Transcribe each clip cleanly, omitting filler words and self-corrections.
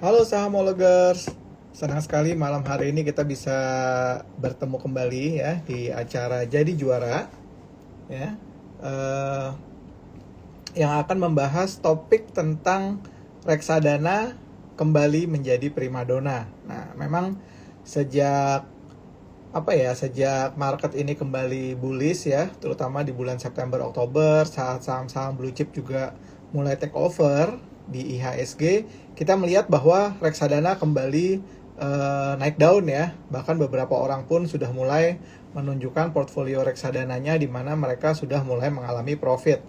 Halo sahamologers, senang sekali malam hari ini kita bisa bertemu kembali ya di acara Jadi Juara ya, eh, yang akan membahas topik tentang reksadana kembali menjadi primadona. Nah, memang sejak sejak market ini kembali bullish ya, terutama di bulan September Oktober saat saham-saham blue chip juga mulai take over di IHSG, kita melihat bahwa reksadana kembali naik daun ya. Bahkan beberapa orang pun sudah mulai menunjukkan portfolio reksadananya di mana mereka sudah mulai mengalami profit.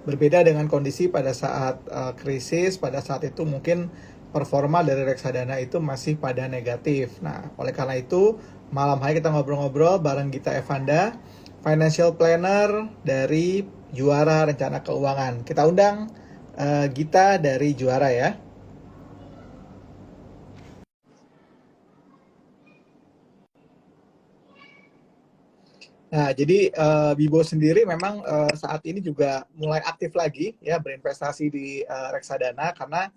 Berbeda dengan kondisi pada saat krisis, pada saat itu mungkin performa dari reksadana itu masih pada negatif. Nah, oleh karena itu, malam hari kita ngobrol-ngobrol bareng Gita Evanda, financial planner dari Juara Rencana Keuangan. Kita undang Gita dari Juara ya. Nah, jadi Bibo sendiri memang saat ini juga mulai aktif lagi ya berinvestasi di reksadana karena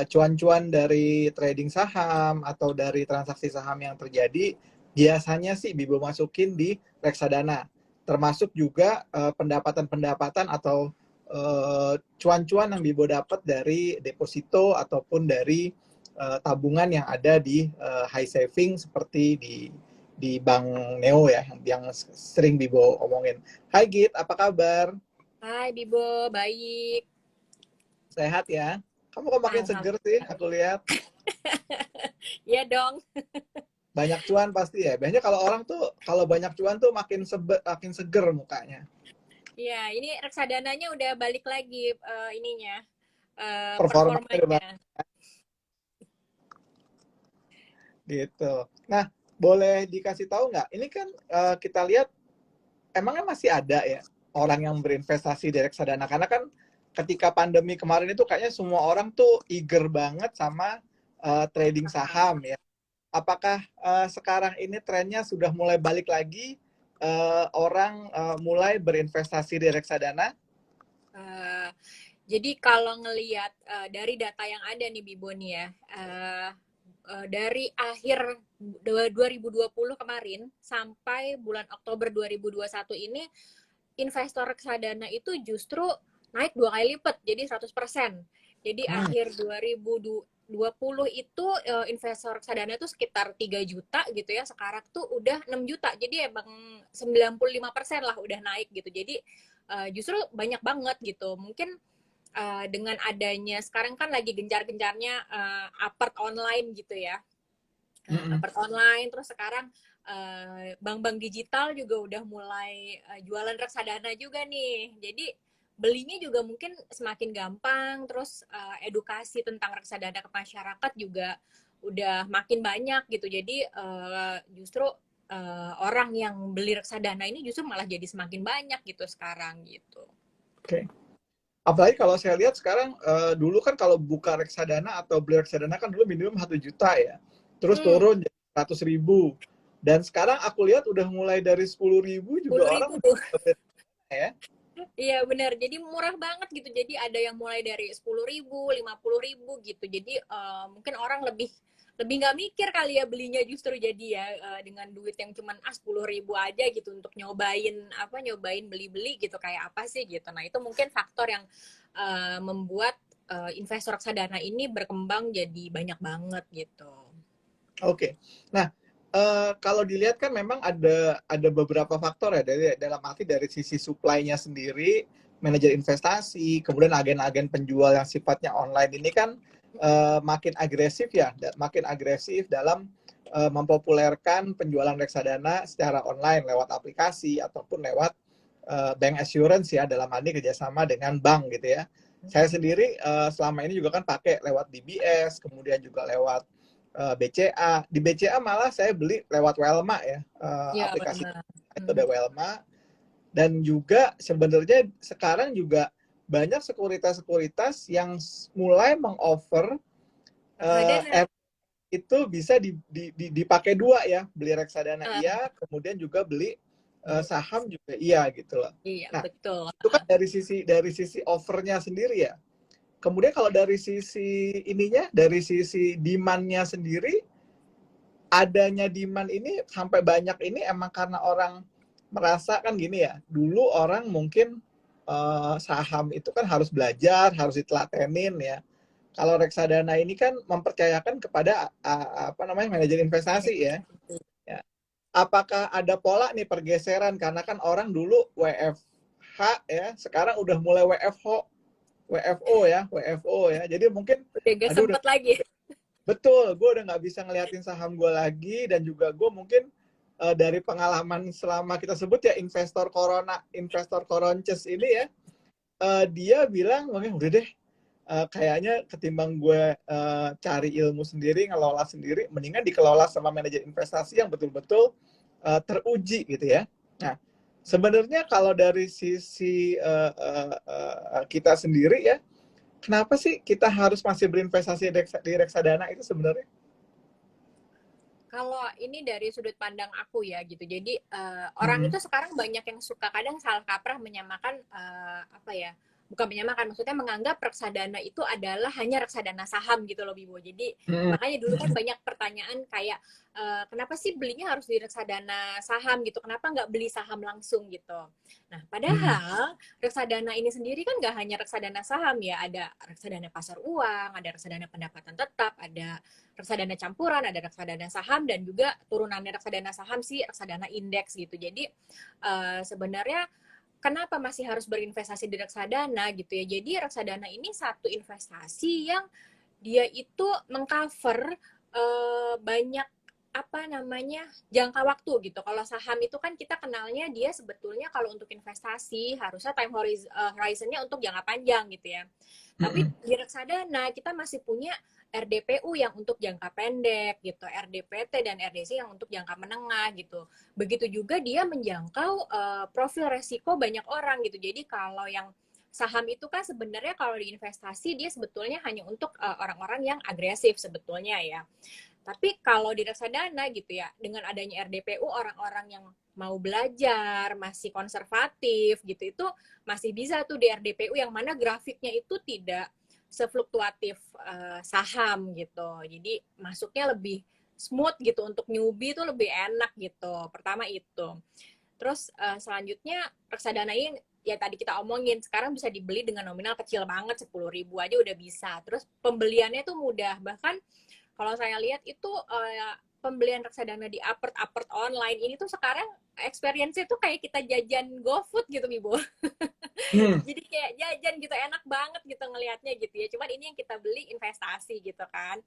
cuan-cuan dari trading saham atau dari transaksi saham yang terjadi biasanya sih Bibo masukin di reksadana, termasuk juga pendapatan-pendapatan atau cuan-cuan yang Bibo dapat dari deposito ataupun dari tabungan yang ada di high saving seperti di Bank Neo ya, yang sering Bibo omongin. Hai Git, apa kabar? Hai Bibo, baik. Sehat ya? Kamu kok makin seger sih, Alhamdulillah. aku lihat. Iya dong. Banyak cuan pasti ya. Biasanya kalau orang tuh kalau banyak cuan tuh makin seger mukanya. Iya, ini reksadananya udah balik lagi ininya, Performanya udah performanya. gitu. Nah, boleh dikasih tahu nggak? Ini kan kita lihat emangnya masih ada ya orang yang berinvestasi di reksadana, karena kan ketika pandemi kemarin itu kayaknya semua orang tuh eager banget sama trading saham ya. Apakah sekarang ini trennya sudah mulai balik lagi, orang mulai berinvestasi di reksadana? Eh, jadi kalau ngelihat dari data yang ada nih Bibo nih ya, dari akhir 2020 kemarin sampai bulan Oktober 2021 ini investor reksadana itu justru naik 2 kali lipat, jadi 100%. Jadi Hmm, akhir 2020 itu investor reksadana itu sekitar 3 juta gitu ya, sekarang tuh udah 6 juta. Jadi emang 95% lah udah naik gitu. Jadi justru banyak banget gitu. Mungkin dengan adanya sekarang kan lagi gencar-gencarnya apart online gitu ya. mm-mm. Apart online, terus sekarang bank-bank digital juga udah mulai jualan reksadana juga nih. Jadi belinya juga mungkin semakin gampang, terus edukasi tentang reksadana ke masyarakat juga udah makin banyak gitu. Jadi justru orang yang beli reksadana ini justru malah jadi semakin banyak gitu sekarang gitu. Oke. Okay. Apalagi kalau saya lihat sekarang, dulu kan kalau buka reksadana atau beli reksadana kan dulu minimum 1 juta ya. Terus Hmm, turun jadi 100.000. Dan sekarang aku lihat udah mulai dari 10.000 juga 10.000 orang tuh. udah beli ya. Iya benar, jadi murah banget gitu. Jadi ada yang mulai dari 10.000, 50.000 gitu. Jadi mungkin orang lebih lebih nggak mikir kali ya belinya justru jadi ya dengan duit yang cuman 10.000 aja gitu untuk nyobain beli-beli gitu kayak apa sih gitu. Nah itu mungkin faktor yang membuat investor reksadana ini berkembang jadi banyak banget gitu. Oke. Nah, kalau dilihat kan memang ada beberapa faktor ya, dari dalam arti dari sisi supply-nya sendiri, manajer investasi, kemudian agen-agen penjual yang sifatnya online ini kan makin agresif ya, makin agresif dalam mempopulerkan penjualan reksadana secara online lewat aplikasi ataupun lewat bank assurance ya, dalam hal ini kerjasama dengan bank gitu ya. Saya sendiri selama ini juga kan pakai lewat DBS, kemudian juga lewat BCA. Di BCA malah saya beli lewat Welma ya, Iya aplikasi benar. itu ada Welma. Dan juga sebenarnya sekarang juga banyak sekuritas-sekuritas yang mulai mengoffer Reksadana. itu bisa dipakai dua ya, beli reksadana Eh, iya, kemudian juga beli saham juga iya gitu loh. iya Nah, betul. itu kan dari sisi offernya sendiri ya. kemudian kalau dari sisi ininya, dari sisi demand-nya sendiri, adanya demand ini sampai banyak ini emang karena orang merasa kan gini ya, dulu orang mungkin saham itu kan harus belajar, harus ditelatenin ya. Kalau reksadana ini kan mempercayakan kepada apa namanya manajer investasi ya. Ya. Apakah ada pola nih pergeseran karena kan orang dulu WFH ya, sekarang udah mulai WFO ya, WFO ya. Jadi mungkin Udah gak aduh udah sempet lagi. betul, gue udah nggak bisa ngeliatin saham gue lagi dan juga gue mungkin dari pengalaman selama kita sebut ya investor koronces ini ya, dia bilang udah deh, kayaknya ketimbang gue cari ilmu sendiri, ngelola sendiri, mendingan dikelola sama manajer investasi yang betul-betul teruji gitu ya. Nah, sebenarnya kalau dari sisi kita sendiri ya, kenapa sih kita harus masih berinvestasi di reksadana itu sebenarnya? Kalau ini dari sudut pandang aku ya gitu. Jadi orang itu sekarang banyak yang suka kadang salah kaprah menyamakan apa ya? Bukan menyamakan, maksudnya menganggap reksadana itu adalah hanya reksadana saham gitu loh Bibo. Jadi makanya dulu kan banyak pertanyaan kayak kenapa sih belinya harus di reksadana saham gitu? Kenapa nggak beli saham langsung gitu? Nah, padahal reksadana ini sendiri kan nggak hanya reksadana saham ya, ada reksadana pasar uang, ada reksadana pendapatan tetap, ada reksadana campuran, ada reksadana saham, dan juga turunannya reksadana saham sih reksadana indeks gitu. Jadi sebenarnya kenapa masih harus berinvestasi di reksadana gitu ya? Jadi reksadana ini satu investasi yang dia itu mengcover banyak apa namanya jangka waktu gitu. Kalau saham itu kan kita kenalnya dia sebetulnya kalau untuk investasi harusnya time horizonnya untuk jangka panjang gitu ya. Tapi di reksadana kita masih punya RDPU yang untuk jangka pendek gitu, RDPT dan RDC yang untuk jangka menengah gitu. Begitu juga dia menjangkau profil resiko banyak orang gitu. Jadi kalau yang saham itu kan sebenarnya kalau di investasi dia sebetulnya hanya untuk orang-orang yang agresif sebetulnya ya. Tapi kalau di reksadana gitu ya, dengan adanya RDPU orang-orang yang mau belajar, masih konservatif gitu, itu masih bisa tuh di RDPU yang mana grafiknya itu tidak sefluktuatif saham gitu. Jadi masuknya lebih smooth gitu, untuk newbie itu lebih enak gitu. Pertama itu. Terus selanjutnya reksadana ini ya tadi kita omongin, sekarang bisa dibeli dengan nominal kecil banget, 10.000 aja udah bisa. Terus pembeliannya tuh mudah, bahkan kalau saya lihat itu pembelian reksadana di apert online ini tuh sekarang experience-nya tuh kayak kita jajan GoFood gitu, Bibo. Jadi kayak jajan gitu, enak banget gitu ngelihatnya gitu ya. Cuman ini yang kita beli investasi gitu kan.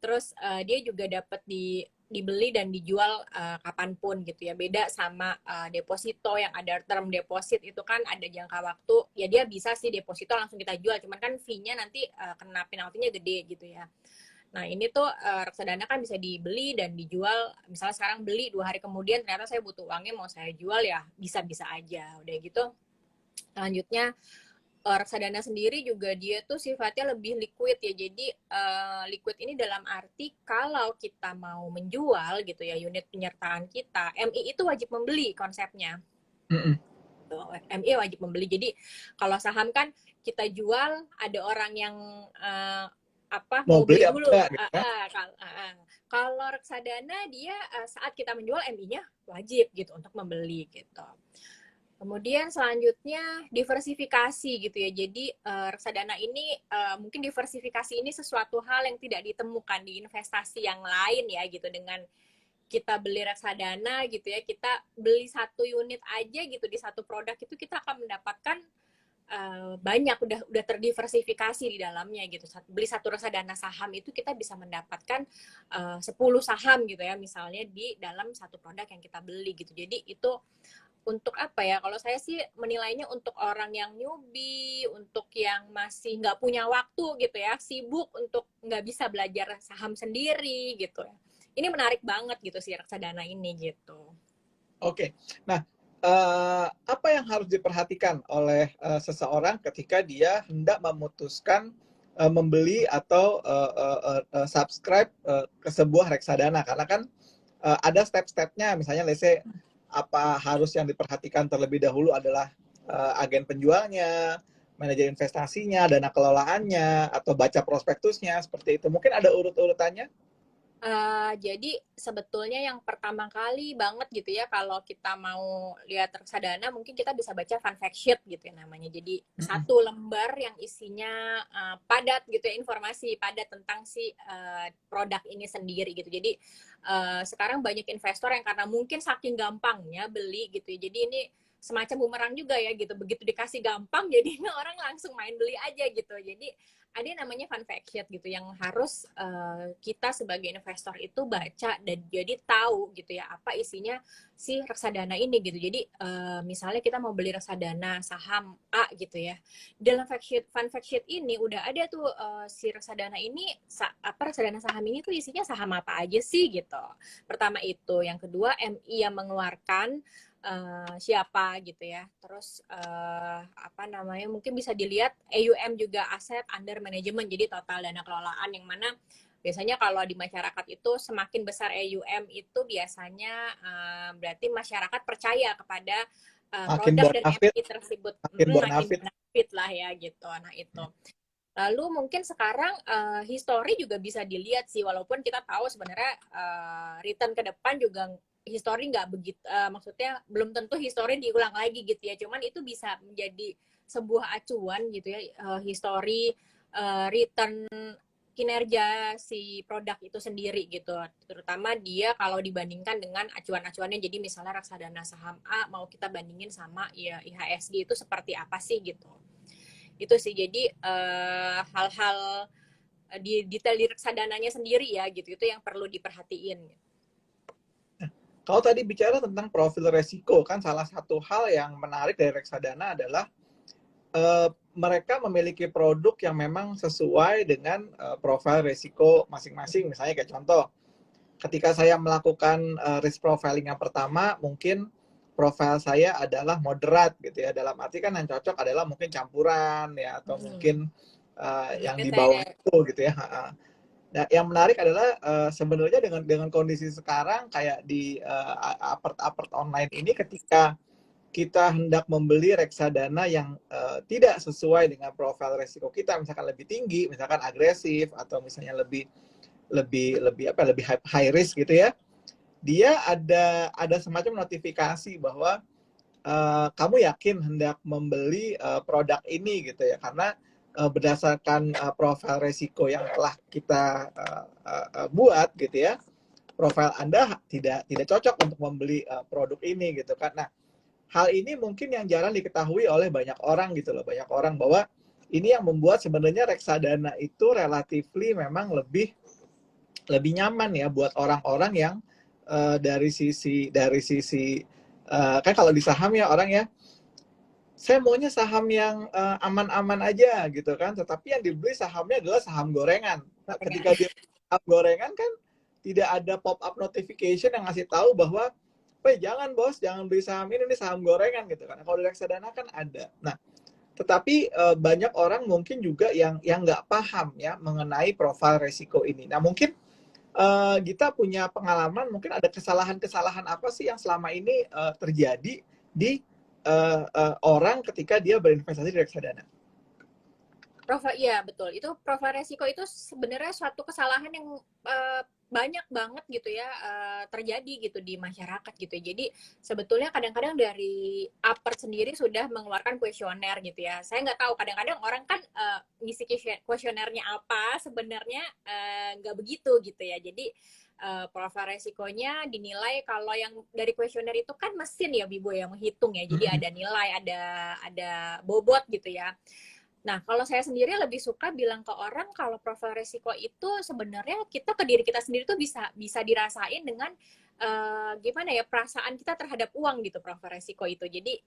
Terus dia juga dapat dibeli dan dijual kapanpun gitu ya. Beda sama deposito yang ada term deposit itu kan ada jangka waktu. Ya dia bisa sih deposito langsung kita jual. Cuman kan fee-nya nanti kena penaltinya gede gitu ya. Nah ini tuh reksadana kan bisa dibeli dan dijual. Misalnya sekarang beli 2 hari kemudian ternyata saya butuh uangnya mau saya jual ya bisa-bisa aja. Udah gitu selanjutnya reksadana sendiri juga dia tuh sifatnya lebih liquid ya. Jadi liquid ini dalam arti kalau kita mau menjual gitu ya unit penyertaan kita, MI itu wajib membeli konsepnya. MI wajib membeli. Jadi kalau saham kan kita jual ada orang yang mau beli dulu. Gitu ya? Kalau reksadana dia saat kita menjual MI-nya wajib gitu untuk membeli gitu. Kemudian selanjutnya diversifikasi gitu ya. Jadi reksadana ini mungkin diversifikasi ini sesuatu hal yang tidak ditemukan di investasi yang lain ya gitu. Dengan kita beli reksadana gitu ya, kita beli satu unit aja gitu di satu produk itu kita akan mendapatkan banyak, udah terdiversifikasi di dalamnya gitu. Beli satu reksadana saham itu kita bisa mendapatkan 10 saham gitu ya misalnya di dalam satu produk yang kita beli gitu. Jadi itu untuk apa ya, kalau saya sih menilainya untuk orang yang newbie, untuk yang masih nggak punya waktu gitu ya, sibuk untuk nggak bisa belajar saham sendiri gitu ya. Ini menarik banget gitu sih reksadana ini gitu. Oke, nah apa yang harus diperhatikan oleh seseorang ketika dia hendak memutuskan membeli atau subscribe ke sebuah reksadana? Karena kan ada step-stepnya, misalnya let's say apa harus yang diperhatikan terlebih dahulu adalah agen penjualnya, manajer investasinya, dana kelolaannya, atau baca prospektusnya, seperti itu. Mungkin ada urut-urutannya? Jadi sebetulnya yang pertama kali banget gitu ya, kalau kita mau lihat reksadana, mungkin kita bisa baca fun fact sheet gitu ya namanya. Jadi Mm-mm. satu lembar yang isinya padat gitu ya, informasi padat tentang si produk ini sendiri gitu. Jadi sekarang banyak investor yang karena mungkin saking gampangnya beli gitu ya. Jadi ini semacam bumerang juga ya gitu. Begitu dikasih gampang, jadinya orang langsung main beli aja gitu. Jadi ada yang namanya fun fact sheet gitu yang harus kita sebagai investor itu baca dan jadi tahu gitu ya apa isinya si reksadana ini gitu. Jadi misalnya kita mau beli reksadana saham A gitu ya. Dalam fact sheet, fun fact sheet ini udah ada tuh si reksadana ini apa reksadana saham ini tuh isinya saham apa aja sih gitu. Pertama itu, yang kedua MI yang mengeluarkan siapa gitu ya. Terus apa namanya mungkin bisa dilihat AUM juga aset under management, jadi total dana kelolaan yang mana biasanya kalau di masyarakat itu semakin besar AUM itu biasanya berarti masyarakat percaya kepada Makin produk dan bonafit, MI tersebut. makin Makin bonafit. benefit lah ya gitu. Nah itu. Lalu mungkin sekarang history juga bisa dilihat sih, walaupun kita tahu sebenarnya return ke depan juga history nggak begitu, maksudnya belum tentu history diulang lagi gitu ya. Cuman itu bisa menjadi sebuah acuan gitu ya, history return kinerja si produk itu sendiri gitu. Terutama dia kalau dibandingkan dengan acuan-acuannya. Jadi misalnya reksadana saham A mau kita bandingin sama ya IHSG itu seperti apa sih gitu. Itu sih, jadi hal-hal di detail di reksadananya sendiri ya gitu, itu yang perlu diperhatiin. Kalau tadi bicara tentang profil resiko, kan salah satu hal yang menarik dari reksadana adalah mereka memiliki produk yang memang sesuai dengan profil resiko masing-masing. Misalnya kayak contoh, ketika saya melakukan risk profiling yang pertama, mungkin profil saya adalah moderat gitu ya. Dalam arti kan yang cocok adalah mungkin campuran ya, atau mungkin yang di bawah Kayak itu gitu ya. Nah, yang menarik adalah sebenarnya dengan kondisi sekarang kayak di apart online ini, ketika kita hendak membeli reksadana yang tidak sesuai dengan profil resiko kita, misalkan lebih tinggi, misalkan agresif, atau misalnya lebih lebih lebih apa lebih high risk gitu ya, dia ada semacam notifikasi bahwa kamu yakin hendak membeli produk ini gitu ya, karena berdasarkan profil resiko yang telah kita buat gitu ya, profil Anda tidak cocok untuk membeli produk ini gitu kan. Nah, hal ini mungkin yang jarang diketahui oleh banyak orang gitu loh, banyak orang, bahwa ini yang membuat sebenarnya reksadana itu relatifly memang lebih nyaman ya buat orang-orang yang dari sisi kan kalau di saham ya orang ya, saya maunya saham yang aman-aman aja gitu kan, tetapi yang dibeli sahamnya adalah saham gorengan. Nah, ketika dia saham gorengan kan tidak ada pop up notification yang ngasih tahu bahwa, jangan bos, jangan beli saham ini saham gorengan gitu kan. Kalau di reksadana kan ada. Nah, tetapi banyak orang mungkin juga yang nggak paham ya mengenai profil resiko ini. Nah, mungkin Gita punya pengalaman, mungkin ada kesalahan-kesalahan apa sih yang selama ini terjadi di orang ketika dia berinvestasi di reksadana? profil, iya betul. Itu profil resiko itu sebenarnya suatu kesalahan yang banyak banget gitu ya terjadi gitu di masyarakat gitu. Jadi sebetulnya kadang-kadang dari Apert sendiri sudah mengeluarkan kuesioner gitu ya. Saya nggak tahu, kadang-kadang orang kan ngisi kuesionernya apa, sebenarnya nggak begitu gitu ya. Jadi profil resikonya dinilai, kalau yang dari kuesioner itu kan mesin ya Bibo yang menghitung ya. Jadi ada nilai, ada bobot gitu ya. Nah, kalau saya sendiri lebih suka bilang ke orang kalau profil resiko itu sebenarnya kita ke diri kita sendiri tuh bisa dirasain dengan gimana ya, perasaan kita terhadap uang gitu, profil resiko itu. Jadi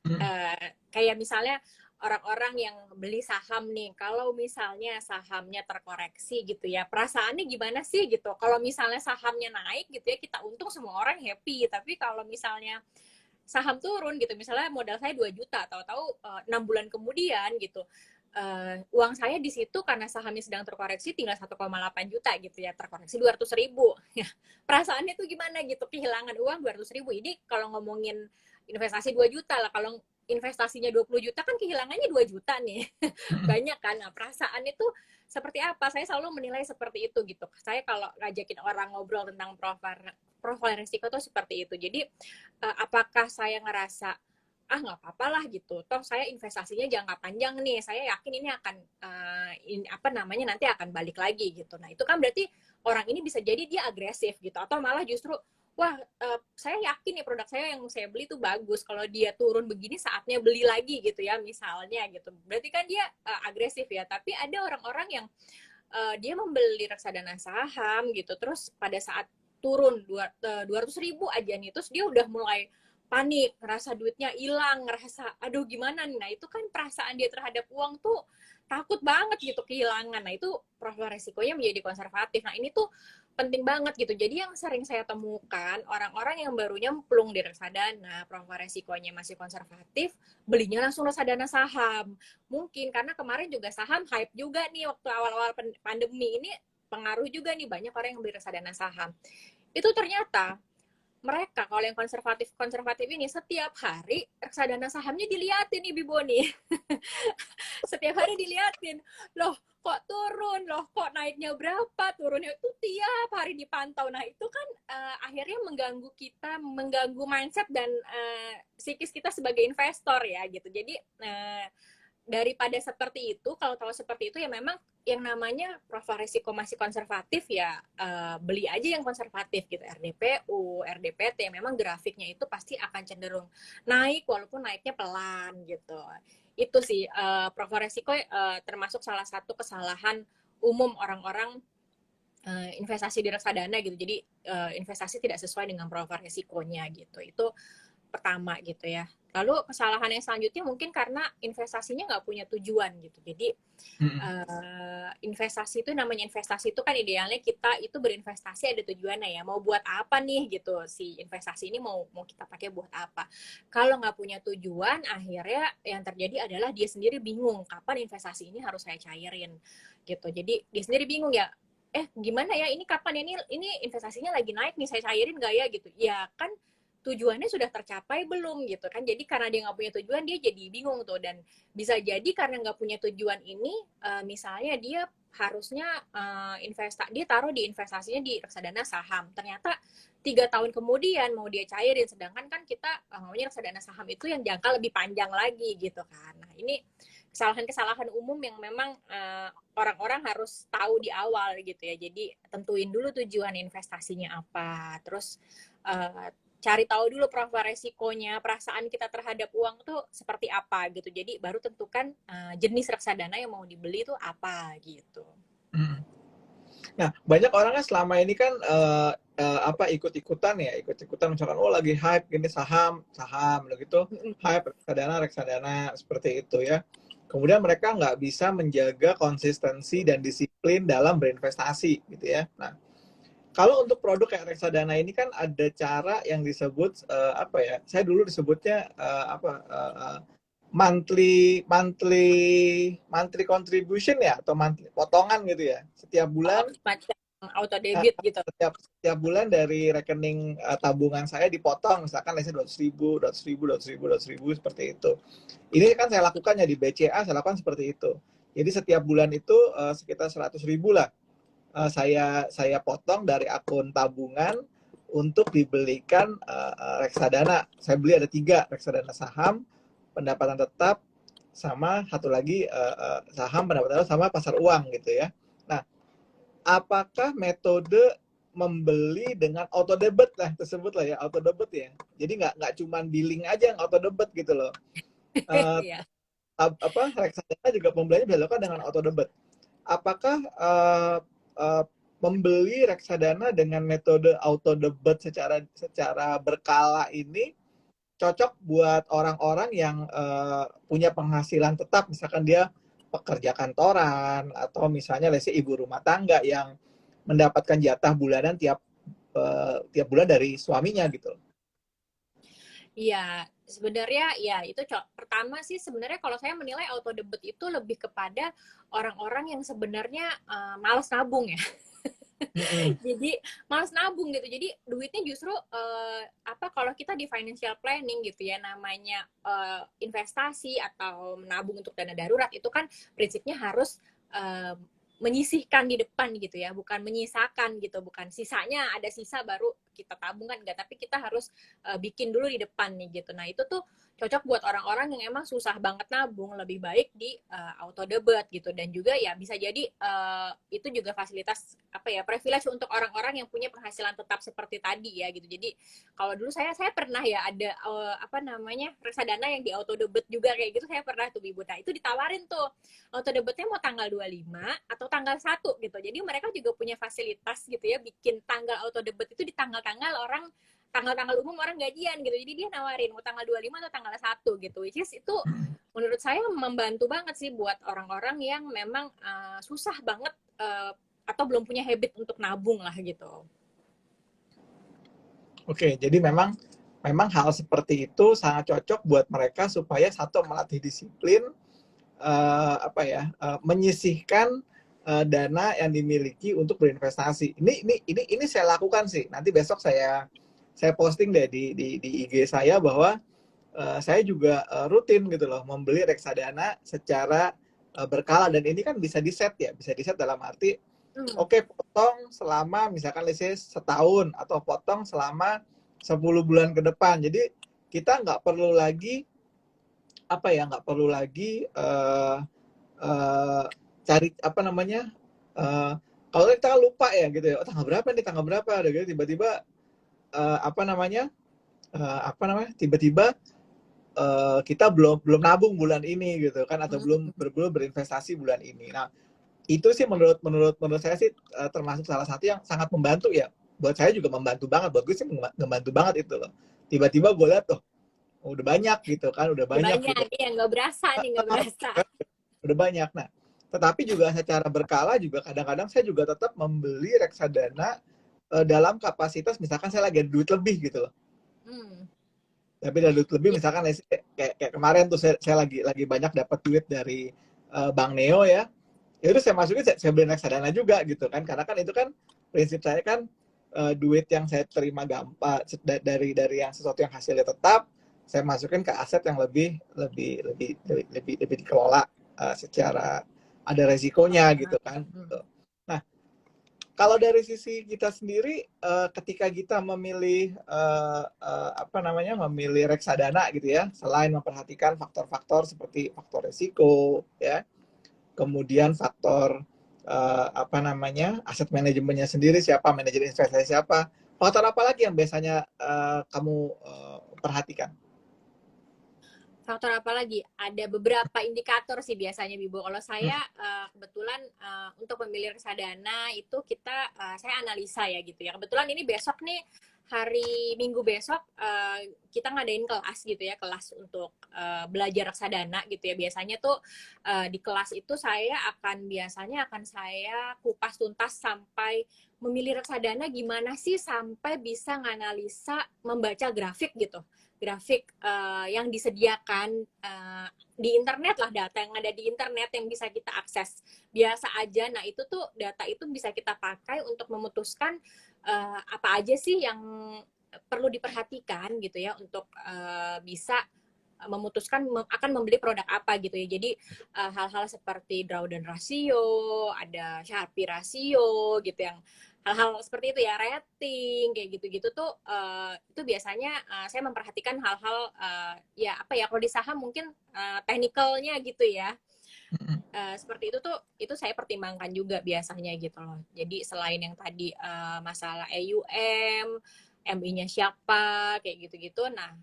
kayak misalnya orang-orang yang beli saham nih, kalau misalnya sahamnya terkoreksi gitu ya, perasaannya gimana sih gitu. Kalau misalnya sahamnya naik gitu ya, kita untung, semua orang happy. Tapi kalau misalnya saham turun gitu, misalnya modal saya 2 juta, tahu-tahu 6 bulan kemudian gitu, uang saya di situ karena sahamnya sedang terkoreksi tinggal 1,8 juta gitu ya, terkoreksi 200.000. Ya, perasaannya tuh gimana gitu, kehilangan uang 200.000. Jadi kalau ngomongin investasi 2 juta lah, kalau investasinya 20 juta kan kehilangannya 2 juta nih. Banyak kan. Nah, perasaan itu seperti apa? Saya selalu menilai seperti itu gitu. Saya kalau ngajakin orang ngobrol tentang profil risiko tuh seperti itu. Jadi apakah saya ngerasa nggak apa-apa lah gitu. Toh saya investasinya jangka panjang nih. Saya yakin ini akan nanti akan balik lagi gitu. Nah, itu kan berarti orang ini bisa jadi dia agresif gitu atau malah justru wah saya yakin nih produk saya yang saya beli tuh bagus. Kalau dia turun begini saatnya beli lagi gitu ya misalnya gitu. Berarti kan dia agresif ya. Tapi ada orang-orang yang dia membeli reksadana saham gitu. Terus pada saat turun 200.000 aja nih, terus dia udah mulai panik, ngerasa duitnya hilang, ngerasa aduh gimana nih. Nah itu kan perasaan dia terhadap uang tuh takut banget gitu kehilangan. Nah itu profil resikonya menjadi konservatif. Nah ini tuh penting banget gitu. Jadi yang sering saya temukan orang-orang yang baru nyemplung di reksadana, profil resikonya masih konservatif, belinya langsung reksadana saham. Mungkin karena kemarin juga saham hype juga nih waktu awal-awal pandemi ini, pengaruh juga nih banyak orang yang beli reksadana saham. Itu ternyata mereka kalau yang konservatif ini setiap hari reksadana sahamnya diliatin nih Biboni. Setiap hari diliatin. Loh, kok turun? Loh, kok naiknya berapa? Turunnya itu tiap hari dipantau. Nah, itu kan akhirnya mengganggu kita, mengganggu mindset dan psikis kita sebagai investor ya gitu. Jadi daripada seperti itu, kalau tahu seperti itu ya memang yang namanya profil risiko masih konservatif ya beli aja yang konservatif gitu, RDPU, RDPT, memang grafiknya itu pasti akan cenderung naik walaupun naiknya pelan gitu. Itu sih profil risiko termasuk salah satu kesalahan umum orang-orang investasi di reksadana gitu. Jadi investasi tidak sesuai dengan profil risikonya gitu. Itu pertama gitu ya. Lalu kesalahan yang selanjutnya mungkin karena investasinya nggak punya tujuan gitu. Jadi investasi itu namanya investasi itu kan idealnya kita itu berinvestasi ada tujuannya ya. Mau buat apa nih gitu si investasi ini mau kita pakai buat apa. Kalau nggak punya tujuan akhirnya yang terjadi adalah dia sendiri bingung kapan investasi ini harus saya cairin gitu. Jadi dia sendiri bingung ya. Gimana ya ini kapan ya ini investasinya lagi naik nih saya cairin nggak ya gitu. Ya kan tujuannya sudah tercapai belum gitu kan. Jadi karena dia nggak punya tujuan dia jadi bingung tuh. Dan bisa jadi karena nggak punya tujuan ini misalnya dia harusnya dia taruh di investasinya di reksadana saham, ternyata 3 tahun kemudian mau dia cairin, sedangkan kan kita maunya reksadana saham itu yang jangka lebih panjang lagi gitu kan. Nah ini kesalahan-kesalahan umum yang memang orang-orang harus tahu di awal gitu ya. Jadi tentuin dulu tujuan investasinya apa, terus cari tahu dulu profil resikonya, perasaan kita terhadap uang tuh seperti apa gitu. Jadi baru tentukan jenis reksadana yang mau dibeli tuh apa gitu. Nah, banyak orang kan selama ini kan ikut-ikutan misalkan lagi hype gini saham begitu, hype reksadana seperti itu ya. Kemudian mereka nggak bisa menjaga konsistensi dan disiplin dalam berinvestasi gitu ya. Nah, kalau untuk produk kayak reksadana ini kan ada cara yang disebut saya dulu disebutnya monthly contribution ya, atau monthly potongan gitu ya, setiap bulan Macam auto debit gitu. setiap bulan dari rekening tabungan saya dipotong, misalkan lesnya 200.000 seperti itu. Ini kan saya lakukannya di BCA, saya lakukan seperti itu. Jadi setiap bulan itu sekitar 100.000 lah saya potong dari akun tabungan untuk dibelikan reksadana. Saya beli ada 3, reksadana saham, pendapatan tetap, sama satu lagi saham pendapatan tetap sama pasar uang gitu ya. Nah, apakah metode membeli dengan auto debit lah tersebut lah ya, auto debit ya. Jadi nggak cuman billing aja yang auto debit gitu loh. Reksadana juga pembeliannya bisa dilakukan dengan auto debit. Apakah membeli reksadana dengan metode auto debit secara berkala ini cocok buat orang-orang yang punya penghasilan tetap, misalkan dia pekerja kantoran atau misalnya ibu rumah tangga yang mendapatkan jatah bulanan tiap bulan dari suaminya gitu. Iya, sebenarnya ya itu pertama sih sebenarnya kalau saya menilai auto debit itu lebih kepada orang-orang yang sebenarnya malas nabung ya. Mm-mm. Jadi malas nabung gitu. Jadi duitnya justru apa kalau kita di financial planning gitu ya, namanya investasi atau menabung untuk dana darurat itu kan prinsipnya harus eh, menyisihkan di depan gitu ya, bukan menyisakan gitu, bukan sisanya ada sisa baru kita tabungkan enggak, tapi kita harus bikin dulu di depan nih gitu. Nah itu tuh cocok buat orang-orang yang emang susah banget nabung, lebih baik di auto debit gitu. Dan juga ya bisa jadi itu juga fasilitas apa ya, privilege untuk orang-orang yang punya penghasilan tetap seperti tadi ya gitu. Jadi kalau dulu saya pernah ya ada apa namanya, reksadana yang di auto debit juga kayak gitu, saya pernah tuh Ibu. Nah itu ditawarin tuh auto debitnya mau tanggal 25 atau tanggal 1 gitu. Jadi mereka juga punya fasilitas gitu ya, bikin tanggal auto debit itu di tanggal-tanggal orang, tanggal-tanggal umum orang gajian gitu. Jadi dia nawarin mau tanggal 25 atau tanggal 1 gitu. Which is itu menurut saya membantu banget sih buat orang-orang yang memang susah banget atau belum punya habit untuk nabung lah gitu. Oke, jadi memang memang hal seperti itu sangat cocok buat mereka supaya satu melatih disiplin, apa ya, menyisihkan dana yang dimiliki untuk berinvestasi. Ini saya lakukan sih. Nanti besok saya posting deh di IG saya bahwa saya juga rutin gitu loh membeli reksadana secara berkala, dan ini kan bisa di set ya, bisa di set dalam arti oke, potong selama misalkan let's setahun atau potong selama 10 bulan ke depan. Jadi kita nggak perlu lagi apa ya, nggak perlu lagi cari apa namanya, uh, kalau kita lupa ya gitu ya, oh, tanggal berapa nih, tanggal berapa ada gitu, tiba-tiba apa namanya, tiba-tiba kita belum belum nabung bulan ini gitu kan, atau belum berinvestasi bulan ini. Nah itu sih menurut menurut menurut saya sih termasuk salah satu yang sangat membantu ya. Buat saya juga membantu banget, buat gue sih membantu banget itu loh. Tiba-tiba gue lihat tuh udah banyak gitu kan, udah Udah banyak gitu, banyak ya, nggak berasa nih, nggak berasa. udah banyak. Nah tetapi juga secara berkala juga kadang-kadang saya juga tetap membeli reksadana dalam kapasitas misalkan saya lagi ada duit lebih gitu loh. Hmm. Tapi ada duit lebih misalkan kayak kemarin tuh saya lagi banyak dapat duit dari Bank Neo ya. Ya udah saya masukin, saya beli reksadana juga gitu kan, karena kan itu kan prinsip saya kan duit yang saya terima gampang dari yang sesuatu yang hasilnya tetap, saya masukin ke aset yang lebih dikelola secara ada resikonya gitu kan. Nah kalau dari sisi kita sendiri ketika kita memilih apa namanya, memilih reksadana gitu ya, selain memperhatikan faktor-faktor seperti faktor resiko ya, kemudian faktor apa namanya, aset manajemennya sendiri, siapa manajer investasi siapa, faktor apa lagi yang biasanya kamu perhatikan? Faktor apa lagi? Ada beberapa indikator sih biasanya, Bibo. Kalau saya kebetulan untuk memilih reksadana itu saya analisa ya gitu ya. Kebetulan ini besok nih, hari Minggu besok kita ngadain kelas gitu ya, kelas untuk belajar reksadana gitu ya. Biasanya tuh di kelas itu biasanya akan saya kupas tuntas sampai memilih reksadana gimana sih, sampai bisa nganalisa, membaca grafik gitu, grafik yang disediakan di internet lah, data yang ada di internet yang bisa kita akses biasa aja. Nah itu tuh data itu bisa kita pakai untuk memutuskan apa aja sih yang perlu diperhatikan gitu ya, untuk bisa memutuskan akan membeli produk apa gitu ya. Jadi hal-hal seperti drawdown rasio, ada Sharpe rasio gitu, yang hal-hal seperti itu ya, rating kayak gitu-gitu tuh itu biasanya saya memperhatikan hal-hal ya apa ya, kalau di saham mungkin teknikalnya gitu ya. Seperti itu tuh, itu saya pertimbangkan juga biasanya gitu loh. Jadi selain yang tadi masalah EUM, MI-nya siapa, kayak gitu-gitu. Nah,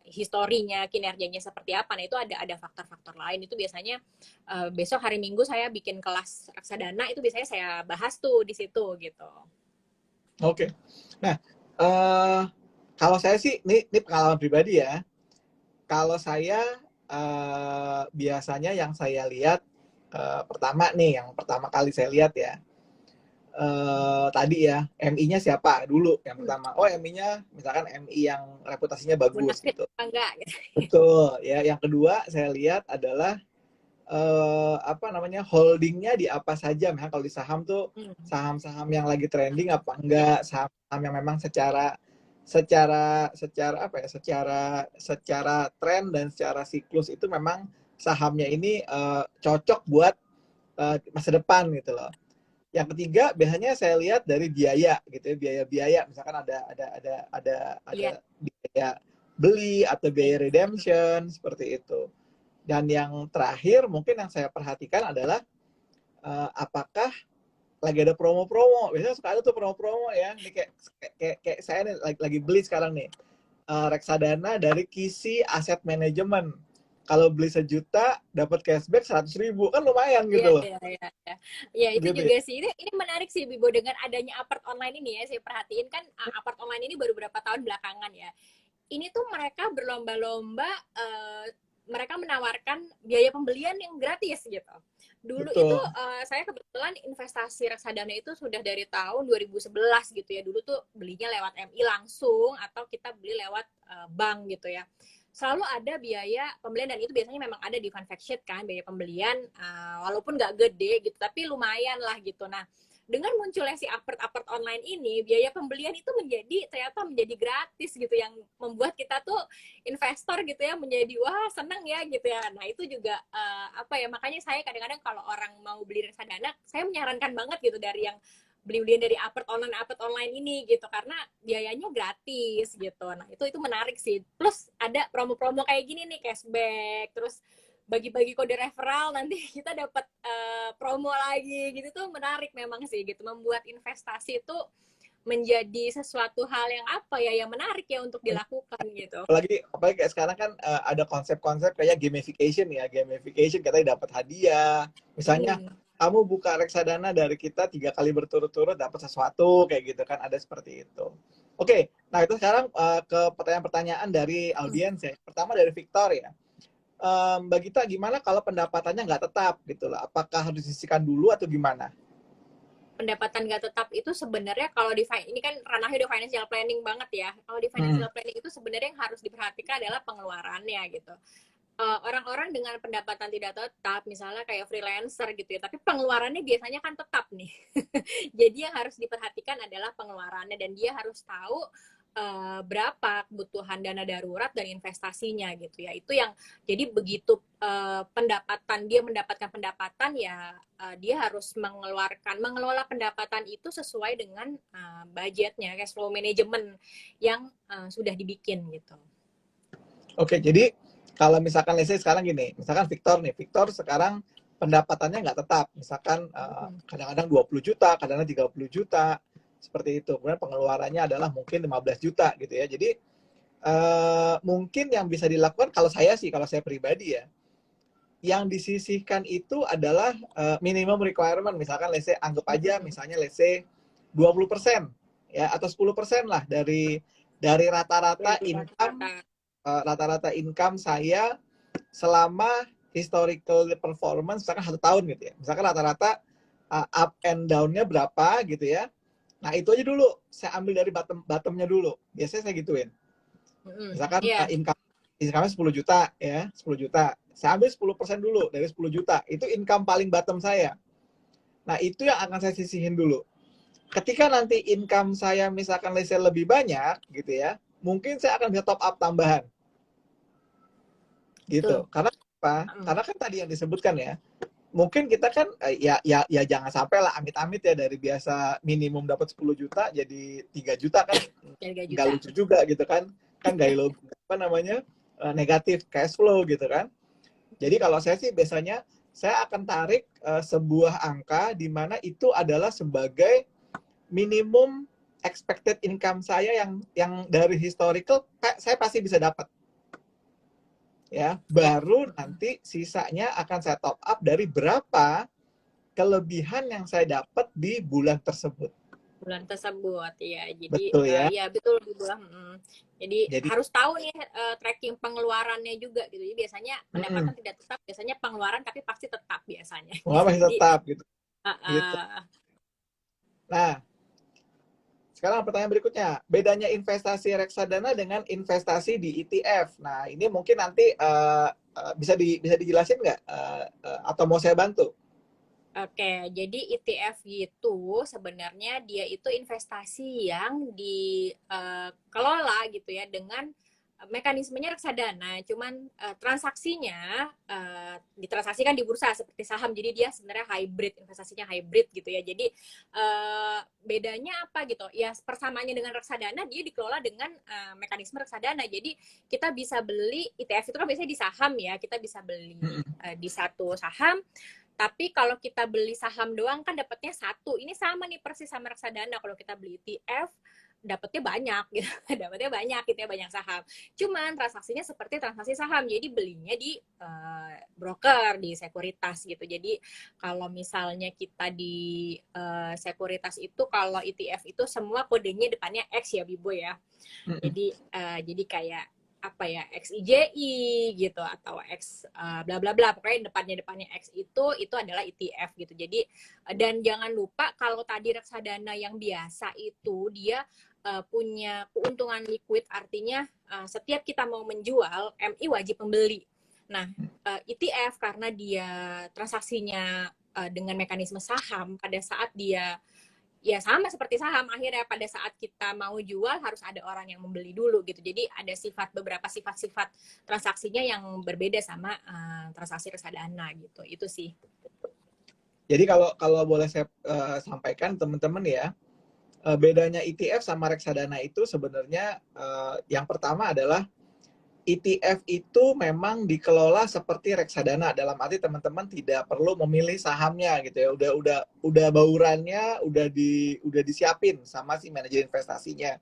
historinya, kinerjanya seperti apa. Nah, itu ada faktor-faktor lain. Itu biasanya besok hari Minggu saya bikin kelas reksadana, itu biasanya saya bahas tuh di situ gitu. Oke. Nah, kalau saya sih, ini pengalaman pribadi ya. Kalau saya biasanya yang saya lihat pertama nih, yang pertama kali saya lihat ya, tadi ya, MI-nya siapa dulu yang pertama. Oh, MI-nya misalkan MI yang reputasinya bagus Bonafit gitu. apa enggak gitu. Betul ya. Yang kedua saya lihat adalah apa namanya, holdingnya di apa saja. Misalnya kalau di saham tuh Hmm. saham-saham yang lagi trending apa enggak, saham-saham yang memang secara secara secara apa ya, secara tren dan secara siklus itu memang sahamnya ini cocok buat masa depan gitu loh. Yang ketiga biasanya saya lihat dari biaya gitu ya, biaya-biaya misalkan ada Iya. biaya beli atau biaya redemption seperti itu. Dan yang terakhir mungkin yang saya perhatikan adalah apakah lagi ada promo-promo. Biasanya suka ada tuh promo-promo ya. Ini kayak saya nih lagi beli sekarang nih. Reksadana dari Kisi Asset Management. Kalau beli 1 juta dapat cashback 100.000 kan lumayan Iya, gitu loh. iya, iya, iya. Ya, itu Gitu ya. juga sih. Ini menarik sih, Bibo, dengan adanya apart online ini ya. Saya perhatiin kan apart online ini baru beberapa tahun belakangan ya. Ini tuh mereka berlomba-lomba, mereka menawarkan biaya pembelian yang gratis gitu. Dulu itu Betul. saya kebetulan investasi reksadana itu sudah dari tahun 2011 gitu ya. Dulu tuh belinya lewat MI langsung atau kita beli lewat bank gitu ya. Selalu ada biaya pembelian dan itu biasanya memang ada di fund fact sheet kan, biaya pembelian walaupun nggak gede gitu tapi lumayan lah gitu. Nah, dengan munculnya si apart-apart online ini, biaya pembelian itu ternyata menjadi gratis gitu, yang membuat kita tuh investor gitu ya menjadi wah seneng ya gitu ya. Nah itu juga apa ya, makanya saya kadang-kadang kalau orang mau beli reksadana, saya menyarankan banget gitu dari yang beli-belian dari apart online ini gitu, karena biayanya gratis gitu. Nah itu menarik sih. Plus ada promo-promo kayak gini nih, cashback, terus bagi-bagi kode referral, nanti kita dapat promo lagi gitu. Tuh menarik memang sih gitu, membuat investasi itu menjadi sesuatu hal yang apa ya, yang menarik ya untuk dilakukan gitu. Apalagi kayak sekarang kan ada konsep-konsep kayak gamification ya, gamification katanya dapat hadiah. Misalnya Hmm. kamu buka reksadana dari kita 3 kali berturut-turut dapat sesuatu kayak gitu kan, ada seperti itu. Oke, nah itu sekarang ke pertanyaan-pertanyaan dari audiens ya. Pertama dari Victor ya. Mbak Gita, gimana kalau pendapatannya nggak tetap gitu loh? Apakah harus disisihkan dulu atau gimana? Pendapatan nggak tetap itu sebenarnya kalau di ini kan ranahnya udah financial planning banget ya. Kalau di Hmm. financial planning itu sebenarnya yang harus diperhatikan adalah pengeluarannya gitu. Orang-orang dengan pendapatan tidak tetap, misalnya kayak freelancer gitu ya, tapi pengeluarannya biasanya kan tetap nih. Jadi yang harus diperhatikan adalah pengeluarannya, dan dia harus tahu berapa kebutuhan dana darurat dan investasinya gitu ya. Itu yang jadi begitu dia mendapatkan pendapatan ya, dia harus mengelola pendapatan itu sesuai dengan budgetnya, cash flow management yang sudah dibikin gitu. Oke, jadi kalau misalkan let's say sekarang gini, misalkan Victor sekarang pendapatannya nggak tetap, misalkan kadang-kadang 20 juta, kadang-kadang 30 juta, seperti itu. Kemudian pengeluarannya adalah mungkin 15 juta gitu ya. Jadi mungkin yang bisa dilakukan kalau saya pribadi ya, yang disisihkan itu adalah minimum requirement. Misalkan let's say anggap aja misalnya let's say 20% ya atau 10% lah dari rata-rata Dari income, rata-rata. saya selama historical performance misalkan 1 tahun gitu ya. Misalkan rata-rata up and down-nya berapa gitu ya. Nah, itu aja dulu. Saya ambil dari bottomnya dulu. Biasanya saya gituin. Misalkan Iya. income-nya 10 juta ya, 10 juta. Saya ambil 10% dulu dari 10 juta. Itu income paling bottom saya. Nah, itu yang akan saya sisihin dulu. Ketika nanti income saya misalkan lebih banyak gitu ya, mungkin saya akan bisa top up tambahan. Gitu. Betul. Karena apa? Karena kan tadi yang disebutkan ya, mungkin kita kan ya jangan sampai lah amit-amit ya dari biasa minimum dapat 10 juta jadi 3 juta kan Tiga nggak juta. lucu juga gitu kan. Kan gaya lo apa namanya? Negatif cash flow gitu kan. Jadi kalau saya sih biasanya saya akan tarik sebuah angka di mana itu adalah sebagai minimum expected income saya yang dari historical saya pasti bisa dapat. Ya, Ya, baru nanti sisanya akan saya top up dari berapa kelebihan yang saya dapat di bulan tersebut. bulan tersebut ya. Jadi Betul ya. ya betul gitu. Jadi Jadi harus tahu nih tracking pengeluarannya juga gitu. Jadi biasanya pendapatan mm, tidak tetap, biasanya pengeluaran tapi pasti tetap biasanya wah gitu. masih Jadi tetap gitu. uh, Gitu. uh, Nah, sekarang pertanyaan berikutnya, bedanya investasi reksadana dengan investasi di ETF. Nah, ini mungkin nanti bisa dijelasin nggak, atau mau saya bantu? Oke, jadi ETF gitu sebenarnya dia itu investasi yang dikelola gitu ya dengan mekanismenya reksadana, cuman transaksinya ditransaksikan di bursa seperti saham, jadi dia sebenarnya hybrid, investasinya hybrid gitu ya. Jadi bedanya apa gitu? Ya persamaannya dengan reksadana, dia dikelola dengan mekanisme reksadana. Jadi kita bisa beli ETF itu kan biasanya di saham ya, kita bisa beli di satu saham. Tapi kalau kita beli saham doang kan dapatnya satu. Ini sama nih persis sama reksadana. Kalau kita beli ETF dapatnya banyak gitu. Dapatnya banyak gitu ya, banyak saham. Cuman transaksinya seperti transaksi saham. Jadi belinya di broker, di sekuritas gitu. Jadi kalau misalnya kita di sekuritas itu, kalau ETF itu semua kodenya depannya X ya Bibo ya. Jadi kayak apa ya, XIJI gitu atau X bla bla bla, pokoknya depannya X itu adalah ETF gitu. Jadi dan jangan lupa kalau tadi reksadana yang biasa itu dia punya keuntungan liquid, artinya setiap kita mau menjual MI wajib membeli. Nah, ETF karena dia transaksinya dengan mekanisme saham, pada saat dia ya sama seperti saham, akhirnya pada saat kita mau jual harus ada orang yang membeli dulu gitu. Jadi ada beberapa sifat-sifat transaksinya yang berbeda sama transaksi reksadana gitu. Itu sih. Jadi kalau boleh saya sampaikan teman-teman ya, bedanya ETF sama reksadana itu sebenarnya yang pertama adalah ETF itu memang dikelola seperti reksadana, dalam arti teman-teman tidak perlu memilih sahamnya gitu ya. Udah baurannya udah disiapin sama si manajer investasinya.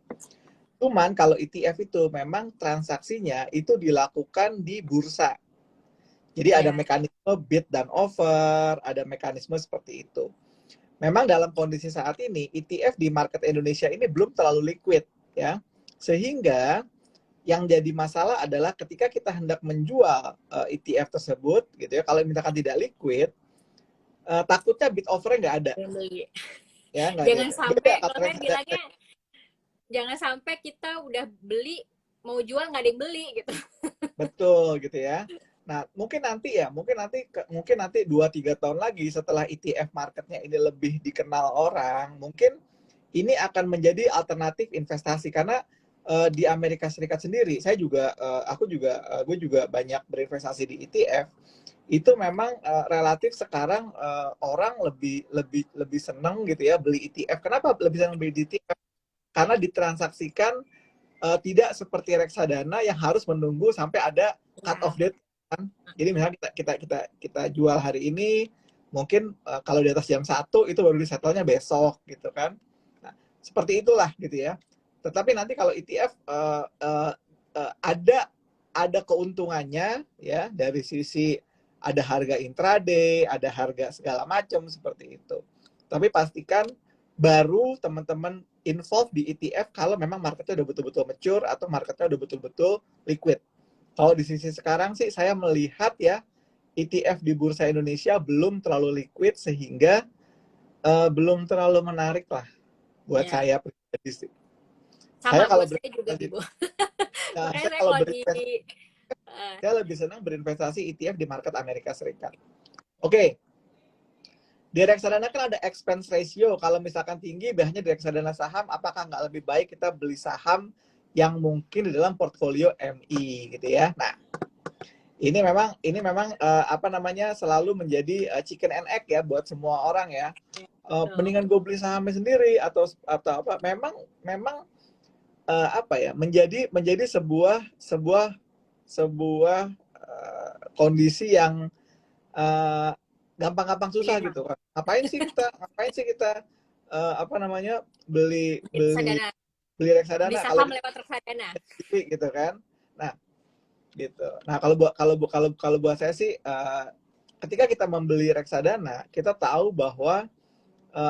Cuman kalau ETF itu memang transaksinya itu dilakukan di bursa. Jadi ada Ya. mekanisme bid dan offer, ada mekanisme seperti itu. Memang dalam kondisi saat ini ETF di market Indonesia ini belum terlalu liquid ya. Sehingga yang jadi masalah adalah ketika kita hendak menjual ETF tersebut gitu ya, kalau misalkan tidak liquid, takutnya bid offer-nya nggak ada. Beli. Ya, nggak ada. Jangan Beda sampai, kalau kalau saya bilangnya jangan sampai kita udah beli mau jual nggak ada yang beli gitu. betul gitu ya. Nah, mungkin nanti 2-3 tahun lagi setelah ETF marketnya ini lebih dikenal orang, mungkin ini akan menjadi alternatif investasi karena di Amerika Serikat sendiri, gue juga banyak berinvestasi di ETF. Itu memang relatif sekarang orang lebih lebih lebih seneng gitu ya beli ETF. Kenapa lebih seneng beli ETF? Karena ditransaksikan tidak seperti reksadana yang harus menunggu sampai ada cut Ya. off date kan. Jadi misalnya kita jual hari ini, mungkin kalau di atas jam 1 itu baru disetelnya besok gitu kan. Nah, seperti itulah gitu ya. Tetapi nanti kalau ETF ada keuntungannya ya, dari sisi ada harga intraday, ada harga segala macam seperti itu. Tapi pastikan baru teman-teman involve di ETF kalau memang marketnya udah betul-betul mature atau marketnya udah betul-betul liquid. Kalau di sisi sekarang sih saya melihat ya, ETF di Bursa Indonesia belum terlalu liquid sehingga belum terlalu menarik lah buat Ya. saya pribadi sih. Saya Sama kalau buat saya juga berinvestasi, Bibo. nah, Makanya saya saya kalau kalau di berinvestasi, saya lebih senang berinvestasi ETF di market Amerika Serikat. Oke, di reksadana kan ada expense ratio. Kalau misalkan tinggi, biasanya di reksadana saham, apakah nggak lebih baik kita beli saham yang mungkin di dalam portfolio MI gitu ya. Nah, ini memang apa namanya, selalu menjadi chicken and egg ya buat semua orang ya. Mendingan gue beli sahamnya sendiri atau apa? Memang apa ya, menjadi sebuah kondisi yang uh, gampang-gampang susah dilema gitu kan. Ngapain sih kita apa namanya, beli di beli reksadana, beli beli reksadana kalau saham bisa lewat reksadana. sendiri gitu kan. Nah, gitu. Nah, kalau buat saya sih ketika kita membeli reksadana, kita tahu bahwa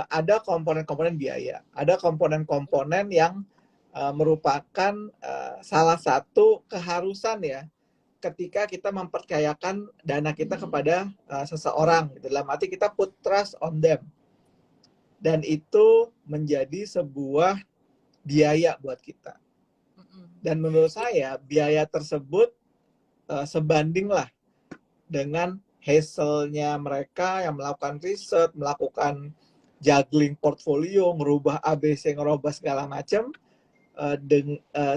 ada komponen-komponen biaya, ada komponen-komponen yang merupakan salah satu keharusan ya ketika kita mempercayakan dana kita kepada seseorang gitu. Dalam arti kita put trust on them, dan itu menjadi sebuah biaya buat kita. Dan menurut saya biaya tersebut sebanding lah dengan hassle-nya mereka yang melakukan riset, melakukan juggling portfolio, ngerubah ABC, ngerubah segala macam,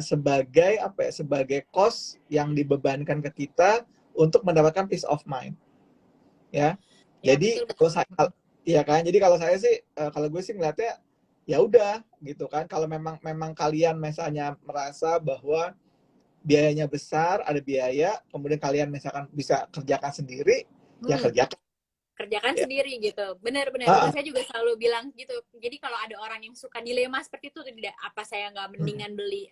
sebagai apa ya, sebagai cost yang dibebankan ke kita untuk mendapatkan peace of mind, ya. Ya, Jadi betul kalau betul. saya, ya kan, jadi kalau saya sih, kalau gue sih ngeliatnya ya udah gitu kan, kalau memang kalian misalnya merasa bahwa biayanya besar, ada biaya, kemudian kalian misalkan bisa kerjakan sendiri, ya Hmm. kerjakan. Kerjakan Ya. sendiri gitu. Benar-benar itu Ah, saya juga selalu bilang gitu. Jadi kalau ada orang yang suka dilema seperti itu, tidak apa saya nggak hmm, mendingan beli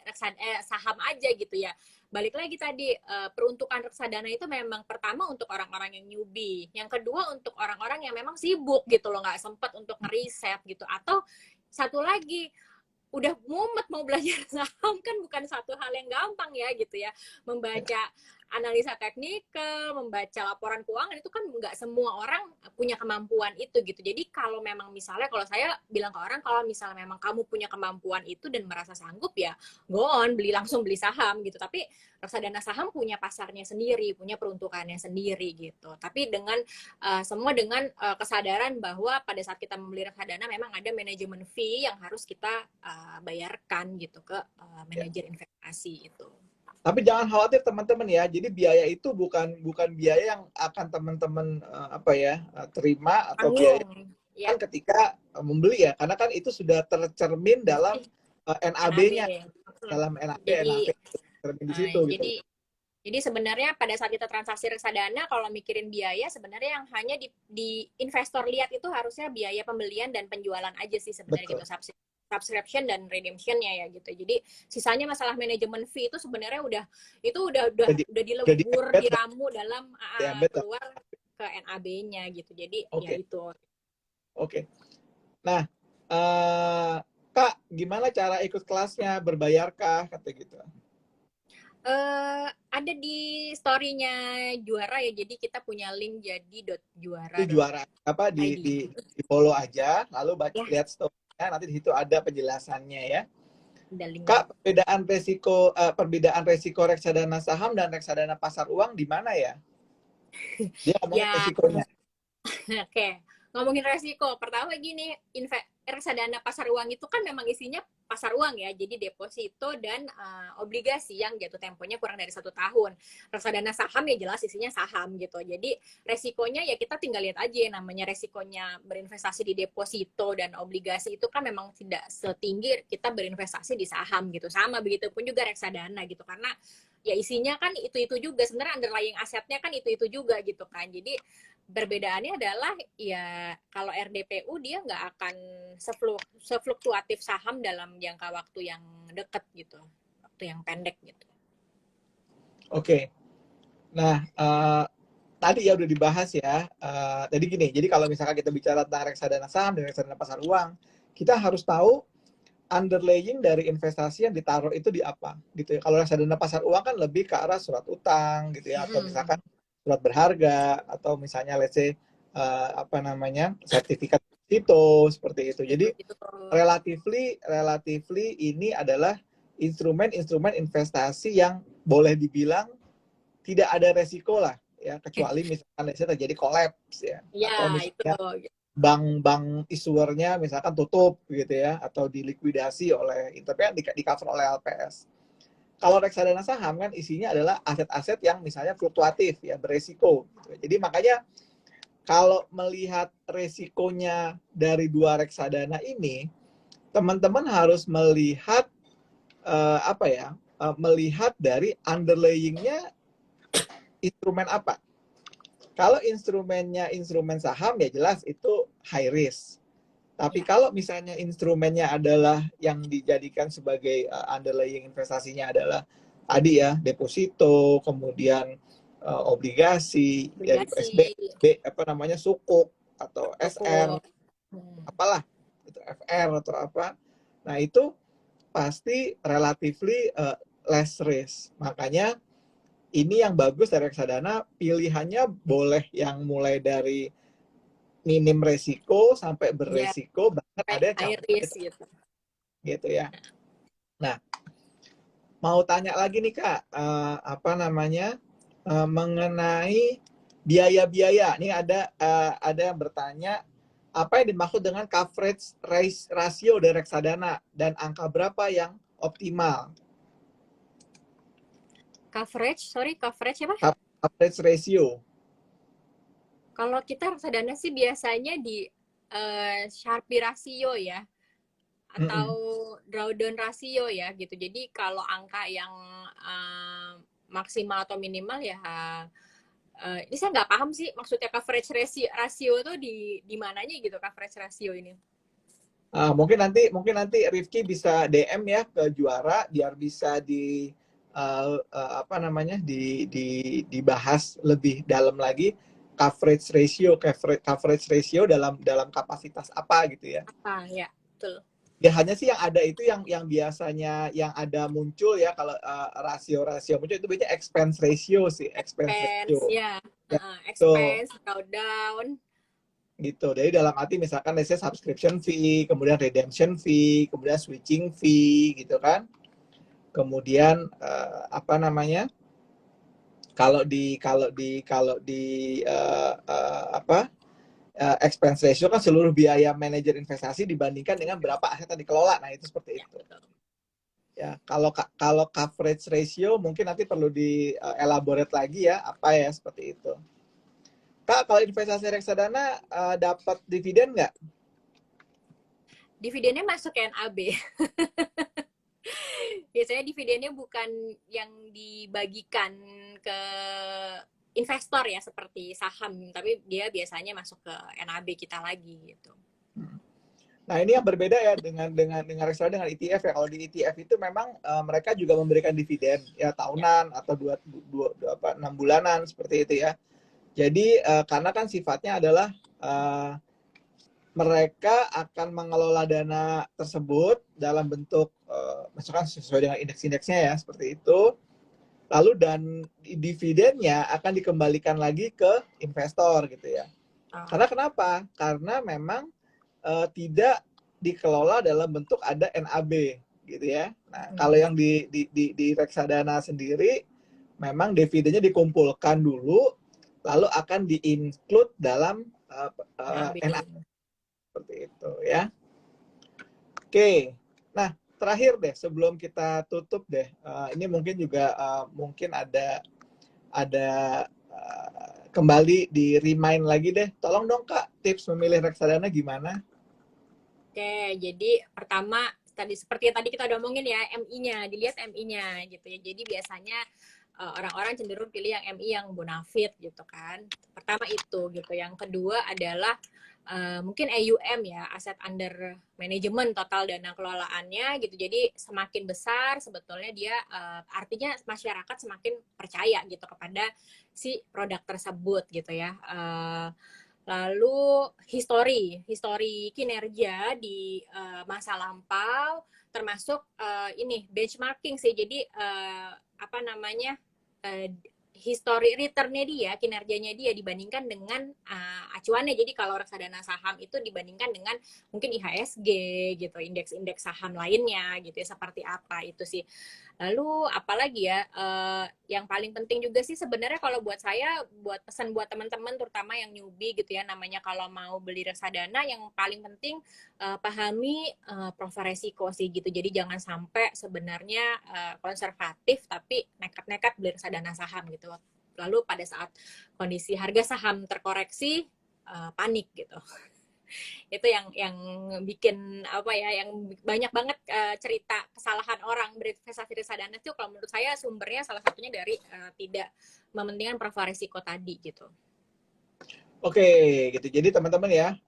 saham aja gitu ya. Balik lagi tadi, peruntukan reksadana itu memang pertama untuk orang-orang yang newbie, yang kedua untuk orang-orang yang memang sibuk gitu loh, nggak sempat untuk ngeriset gitu, atau satu lagi udah mumet mau belajar saham kan bukan satu hal yang gampang ya gitu ya, membaca analisa teknikal, membaca laporan keuangan itu kan nggak semua orang punya kemampuan itu gitu. Jadi kalau memang misalnya, kalau saya bilang ke orang, kalau misalnya memang kamu punya kemampuan itu dan merasa sanggup, ya go on, langsung beli saham gitu. Tapi reksadana saham punya pasarnya sendiri, punya peruntukannya sendiri gitu. Tapi dengan semua dengan kesadaran bahwa pada saat kita membeli reksadana memang ada manajemen fee yang harus kita bayarkan gitu ke ya. manajer investasi itu. Tapi jangan khawatir teman-teman ya. Jadi biaya itu bukan biaya yang akan teman-teman apa ya, terima, atau biaya Tanggung, kan ya. ketika membeli ya. Karena kan itu sudah tercermin dalam NAB. NAB-nya, dalam NAB, Jadi NAP tercermin di uh, situ gitu. jadi jadi sebenarnya pada saat kita transaksi reksadana, kalau mikirin biaya, sebenarnya yang hanya di investor lihat itu harusnya biaya pembelian dan penjualan aja sih sebenarnya gitu, Betul. subscription dan redemptionnya ya gitu. Jadi sisanya masalah manajemen fee itu sebenarnya udah Udah di dilebur, embed, diramu dalam di embed. keluar ke NAB-nya gitu. Jadi ya Oke, itu. oke. Nah, eh, Kak, gimana cara ikut kelasnya? Berbayarkah? Kata gitu. Ada di story-nya Juara ya. Jadi kita punya link jadi Itu juara apa, juara.id. di follow aja, lalu Ya, lihat story-nya, nanti di situ ada penjelasannya ya. ada linknya. Kak, perbedaan resiko reksadana saham dan reksadana pasar uang di mana ya? Dia ngomongin Ya, resikonya. oke, ngomongin resiko. Pertama gini, reksadana pasar uang itu kan memang isinya pasar uang ya, jadi deposito dan obligasi yang jatuh temponya kurang dari 1 tahun. Reksadana saham ya jelas isinya saham gitu. Jadi resikonya ya kita tinggal lihat aja, namanya resikonya berinvestasi di deposito dan obligasi itu kan memang tidak setinggi kita berinvestasi di saham gitu. Sama begitu pun juga reksadana gitu, karena ya isinya kan itu-itu juga, sebenarnya underlying asetnya kan itu-itu juga gitu kan. Jadi perbedaannya adalah ya kalau RDPU dia nggak akan sefluktuatif saham dalam jangka waktu yang dekat gitu, waktu yang pendek gitu. Oke. Nah, tadi ya udah dibahas ya. Jadi gini, jadi kalau misalkan kita bicara tentang reksadana saham dan reksadana pasar uang, kita harus tahu underlying dari investasi yang ditaruh itu di apa gitu ya. Kalau reksadana pasar uang kan lebih ke arah surat utang gitu ya, atau misalkan surat berharga, atau misalnya let's say apa namanya, sertifikat itu seperti itu. Jadi Itu relatively ini adalah instrumen-instrumen investasi yang boleh dibilang tidak ada resiko lah ya, kecuali misalkan terjadi kolaps ya, atau ya itu misalnya bank issuernya misalkan tutup gitu ya, atau dilikuidasi oleh, tapi kan di cover oleh LPS. Kalau reksadana saham kan isinya adalah aset-aset yang misalnya fluktuatif ya, beresiko gitu. Jadi makanya kalau melihat resikonya dari dua reksadana ini, teman-teman harus melihat apa ya, melihat dari underlyingnya instrumen apa. Kalau instrumennya instrumen saham ya jelas itu high risk. Tapi ya, kalau misalnya instrumennya adalah yang dijadikan sebagai underlying investasinya adalah tadi ya, deposito, kemudian obligasi, dari obligasi apa namanya, sukuk atau SR, cukup. apalah itu, FR atau apa. Nah, itu pasti relatively less risk. Makanya ini yang bagus dari reksadana, pilihannya boleh yang mulai dari minim resiko sampai Ya, beresiko, bahkan ada yang high campur risk gitu. gitu ya. Nah, mau tanya lagi nih Kak, apa namanya, mengenai Biaya-biaya. Ini ada yang bertanya, apa yang dimaksud dengan coverage ratio dari reksadana dan angka berapa yang optimal? Coverage apa? Coverage ratio. Kalau kita reksadana sih biasanya di Sharpe ratio ya, atau Mm-mm. drawdown ratio ya gitu. Jadi kalau angka yang maksimal atau minimal ya, ini saya nggak paham sih maksudnya coverage ratio tuh di mananya gitu coverage ratio ini. Mungkin nanti Rifki bisa DM ya ke juara biar bisa apa namanya dibahas lebih dalam lagi coverage ratio dalam dalam kapasitas apa gitu ya. Apa ya, betul. Ya hanya sih yang ada itu yang biasanya yang ada muncul ya kalau rasio-rasio muncul itu biasanya expense ratio sih, expense Expense ratio. ya, Ya, itu expense, drawdown. gitu. Jadi dalam arti misalkan let's say subscription fee, kemudian redemption fee, kemudian switching fee gitu kan. Kemudian apa namanya? Kalau di apa expense ratio kan seluruh biaya manajer investasi dibandingkan dengan berapa aset yang dikelola. Nah, itu seperti Ya, itu. betul. Ya, kalau coverage ratio mungkin nanti perlu di elaborate lagi ya apa ya seperti itu. Kak, kalau investasi reksadana dapat dividen nggak? Dividennya masuk ke NAB. Biasanya dividennya bukan yang dibagikan ke investor ya seperti saham, tapi dia biasanya masuk ke NAB kita lagi gitu. Nah, ini yang berbeda ya dengan reksadana dengan ETF ya. Kalau di ETF itu memang mereka juga memberikan dividen ya Ya, tahunan atau 6 bulanan seperti itu ya. Jadi karena kan sifatnya adalah mereka akan mengelola dana tersebut dalam bentuk misalkan sesuai dengan indeks-indeksnya ya seperti itu. Lalu dan dividennya akan dikembalikan lagi ke investor gitu ya. oh, Karena kenapa? Karena memang tidak dikelola dalam bentuk ada NAB gitu ya. Nah, kalau yang di reksadana sendiri memang dividennya dikumpulkan dulu lalu akan di-include dalam NAB. NAB seperti itu ya. Oke. Nah, terakhir deh sebelum kita tutup deh. Ini mungkin juga mungkin ada kembali di remind lagi deh. Tolong dong Kak, tips memilih reksadana gimana? Oke, jadi pertama tadi seperti yang tadi kita udah omongin ya, MI-nya, dilihat MI-nya gitu ya. Jadi biasanya orang-orang cenderung pilih yang MI yang bonafit gitu kan. Pertama itu gitu. Yang kedua adalah mungkin AUM ya, aset under management total dana kelolaannya gitu. Jadi semakin besar sebetulnya dia artinya masyarakat semakin percaya gitu kepada si produk tersebut gitu ya. Lalu histori kinerja di masa lampau, termasuk ini benchmarking sih. Jadi apa namanya uh, history returnnya dia, kinerjanya dia dibandingkan dengan acuannya. Jadi kalau reksadana saham itu dibandingkan dengan mungkin IHSG gitu, indeks-indeks saham lainnya gitu ya, seperti apa itu sih. Lalu apalagi ya, yang paling penting juga sih sebenarnya kalau buat saya, buat pesan buat teman-teman terutama yang newbie gitu ya, namanya kalau mau beli reksadana yang paling penting pahami profil resiko sih gitu. Jadi jangan sampai sebenarnya konservatif tapi nekat-nekat beli reksadana saham gitu. Lalu pada saat kondisi harga saham terkoreksi panik gitu. Itu yang bikin apa ya, yang banyak banget cerita kesalahan orang berinvestasi reksadana itu kalau menurut saya sumbernya salah satunya dari tidak mementingkan profil risiko tadi gitu. Oke, gitu. Jadi teman-teman ya,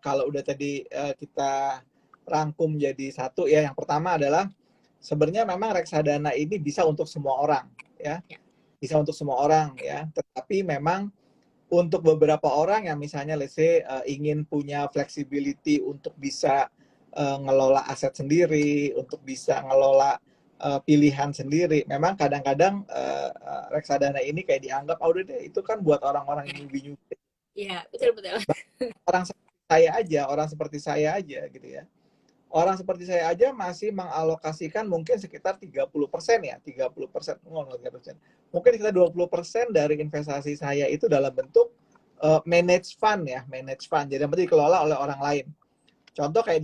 kalau udah tadi kita rangkum jadi satu ya. Yang pertama adalah sebenarnya memang reksadana ini bisa untuk semua orang ya. Ya. Bisa untuk semua orang ya. Tetapi memang untuk beberapa orang yang misalnya let's say ingin punya flexibility untuk bisa ngelola aset sendiri, untuk bisa ngelola pilihan sendiri. Memang kadang-kadang reksadana ini kayak dianggap, oh udah deh, itu kan buat orang-orang yang Iya, betul betul. orang seperti saya aja, orang seperti saya aja gitu ya. Orang seperti saya aja masih mengalokasikan mungkin sekitar 30% ya, 30%, oh, 30%. Mungkin sekitar 20% dari investasi saya itu dalam bentuk manage fund ya, manage fund. Jadi nanti dikelola oleh orang lain. Contoh kayak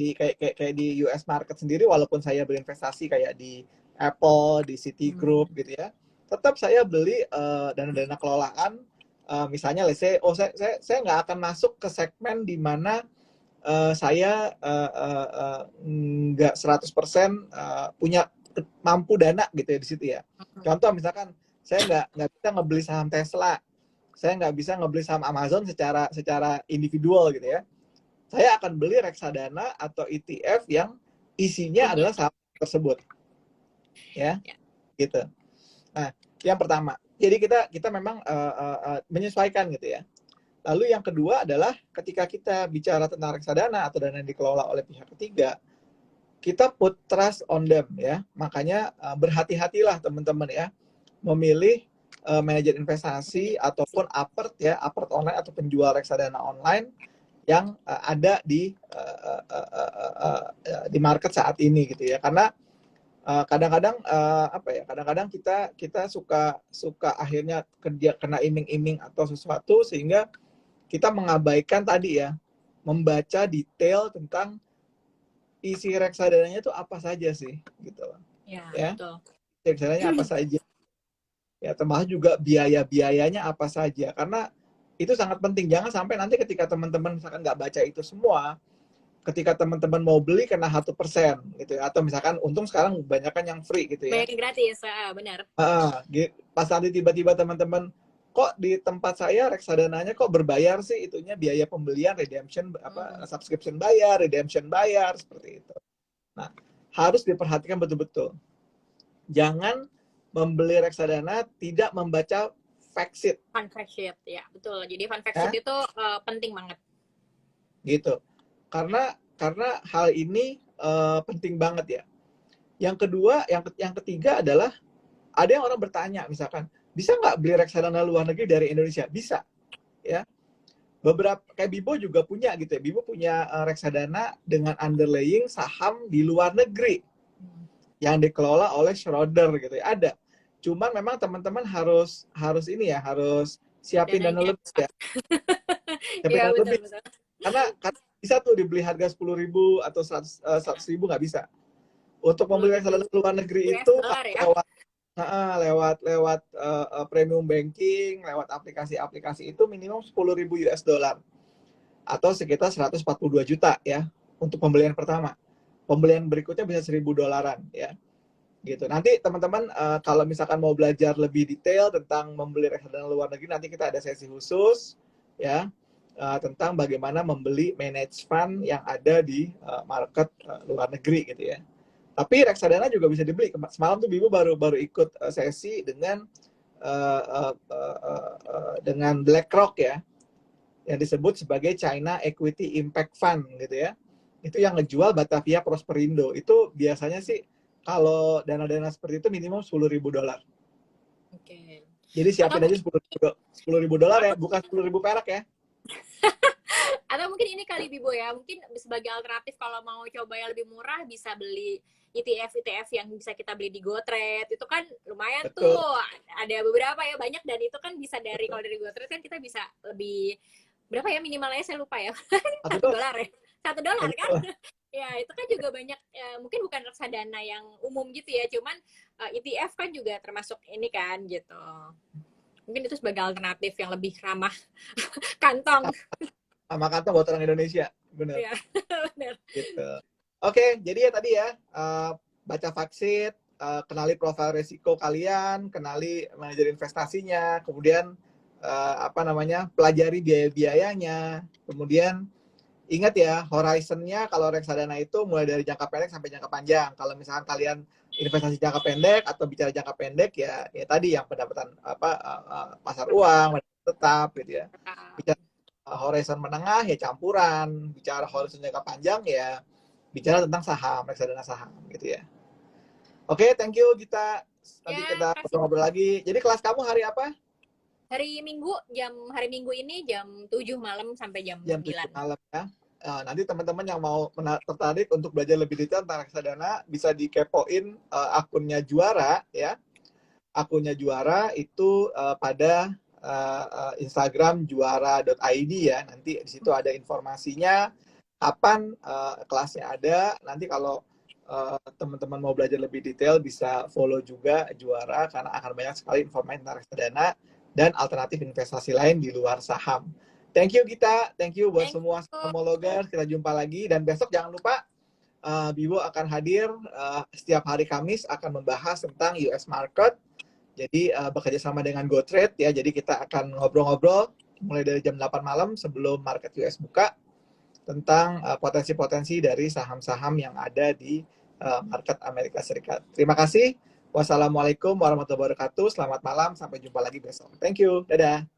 di US market sendiri, walaupun saya berinvestasi kayak di Apple, di Citigroup gitu ya, tetap saya beli dana-dana kelolaan. Misalnya, let's say, saya nggak akan masuk ke segmen di mana saya nggak 100% punya mampu dana gitu ya di situ ya. Contoh misalkan saya nggak bisa ngebeli saham Tesla, saya nggak bisa ngebeli saham Amazon secara individual gitu ya. Saya akan beli reksadana atau ETF yang isinya adalah saham tersebut, ya, gitu. Nah, yang pertama, jadi kita memang menyesuaikan gitu ya. Lalu yang kedua adalah ketika kita bicara tentang reksadana atau dana yang dikelola oleh pihak ketiga, kita put trust on them ya. Makanya berhati-hatilah teman-teman ya memilih manajer investasi ataupun apart online atau penjual reksadana online yang ada di market saat ini gitu ya. Karena kadang-kadang kadang-kadang kita suka akhirnya kerja kena iming-iming atau sesuatu sehingga kita mengabaikan tadi ya, membaca detail tentang isi reksadananya itu apa saja sih, gitu. Ya, betul. reksadanya apa saja. Ya, termasuk juga biaya-biayanya apa saja. Karena itu sangat penting. Jangan sampai nanti ketika teman-teman misalkan nggak baca itu semua, ketika teman-teman mau beli kena 1% gitu ya. Atau misalkan untung sekarang banyak kan yang free gitu ya. Banyak yang gratis, benar. Pas nanti tiba-tiba teman-teman kok di tempat saya reksadananya kok berbayar sih itunya biaya pembelian, redemption subscription bayar, redemption bayar seperti itu. Nah, harus diperhatikan betul-betul. Jangan membeli reksadana tidak membaca fact sheet. Fun fact sheet, ya betul. Jadi fun fact sheet itu penting banget. Gitu. Karena hal ini penting banget ya. Yang kedua, yang ketiga adalah ada yang orang bertanya misalkan, bisa nggak beli reksadana luar negeri dari Indonesia? Bisa, ya. Beberapa kayak Bibo juga punya gitu ya. Bibo punya reksadana dengan underlying saham di luar negeri yang dikelola oleh Schroder gitu ya. Ada. Cuman memang teman-teman harus ini ya, harus siapin dana lebih ya. Siapin dana lebih. Betul. Karena bisa tuh dibeli harga 10.000 atau 100.000 nggak bisa. Untuk membeli reksadana luar negeri itu lewat premium banking, lewat aplikasi-aplikasi itu minimum 10.000 US dollar atau sekitar 142 juta ya untuk pembelian pertama. Pembelian berikutnya bisa 1.000 dolaran ya. Gitu. Nanti teman-teman kalau misalkan mau belajar lebih detail tentang membeli reksadana luar negeri, nanti kita ada sesi khusus ya tentang bagaimana membeli managed fund yang ada di market luar negeri gitu ya. Tapi reksadana juga bisa dibeli. Semalam tuh Bibu baru ikut sesi dengan BlackRock ya, yang disebut sebagai China Equity Impact Fund gitu ya. Itu yang ngejual Batavia Prosperindo. Itu biasanya sih kalau dana-dana seperti itu minimum 10.000 dolar. Oke. Jadi siapin aja 10.000 dolar ya, bukan 10.000 perak ya. Atau mungkin ini kali Bibo ya, mungkin sebagai alternatif kalau mau coba yang lebih murah bisa beli ETF yang bisa kita beli di GoTrade. Itu kan lumayan. Betul. Tuh ada beberapa ya, banyak, dan itu kan bisa dari kalau dari GoTrade kan kita bisa lebih berapa ya minimalnya, saya lupa ya. $1 ya. $1 kan? Ya, itu kan juga banyak mungkin bukan reksadana yang umum gitu ya, cuman ETF kan juga termasuk ini kan gitu. Mungkin itu sebagai alternatif yang lebih ramah kantong. Sama kantong buat orang Indonesia, bener. Iya, bener. Gitu. Oke, jadi ya tadi ya, baca fact sheet, kenali profil risiko kalian, kenali manajer investasinya, kemudian pelajari biaya-biayanya, kemudian ingat ya, horizonnya kalau reksadana itu mulai dari jangka pendek sampai jangka panjang. Kalau misalkan kalian investasi jangka pendek atau bicara jangka pendek ya tadi yang pendapatan pasar uang tetap gitu ya. Bicara horizon menengah ya campuran, bicara horizon jangka panjang ya bicara tentang saham, reksadana saham gitu ya. Oke, thank you Gita. Nanti kita ngobrol lagi. Jadi kelas kamu hari apa? Hari Minggu ini jam 7 malam sampai jam 9. Jam 7 malam ya. Nanti teman-teman yang mau tertarik untuk belajar lebih detail tentang reksadana bisa dikepoin akunnya Juara ya. Akunnya Juara itu pada Instagram juara.id ya. Nanti di situ ada informasinya, kapan kelasnya ada. Nanti kalau teman-teman mau belajar lebih detail bisa follow juga Juara karena akan banyak sekali informasi tentang reksadana dan alternatif investasi lain di luar saham. Thank you Gita, thank you buat semua homologers. Kita jumpa lagi dan besok jangan lupa Bibo akan hadir setiap hari Kamis akan membahas tentang US market. Jadi bekerja sama dengan GoTrade ya. Jadi kita akan ngobrol-ngobrol mulai dari jam 8 malam sebelum market US buka tentang potensi-potensi dari saham-saham yang ada di market Amerika Serikat. Terima kasih. Wassalamualaikum warahmatullahi wabarakatuh. Selamat malam. Sampai jumpa lagi besok. Thank you. Dadah.